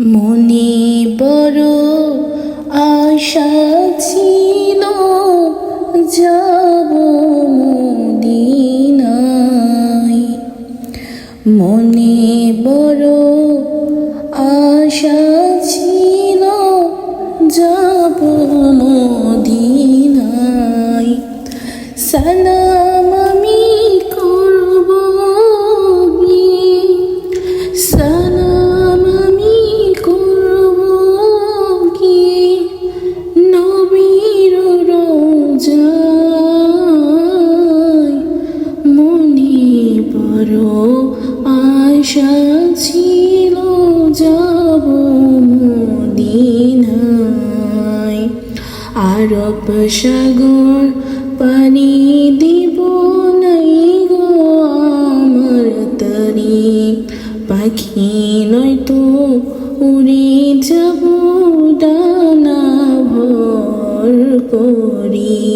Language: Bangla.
মনে বড় আশা ছিল যাব মদিনায়। মনে বড় আশা ছিল যাব মদিনায়। সালাম আমি করব গিয়ে, সালাম আমি করব গিয়ে নবীর রওজায়। মনে বড় আশা ছিল যাব মদিনায়। আরব সাগর পানি দিব নাই গো আমার তরি, পাখি নয়তো উড়ে যাব ডানা ভর করি।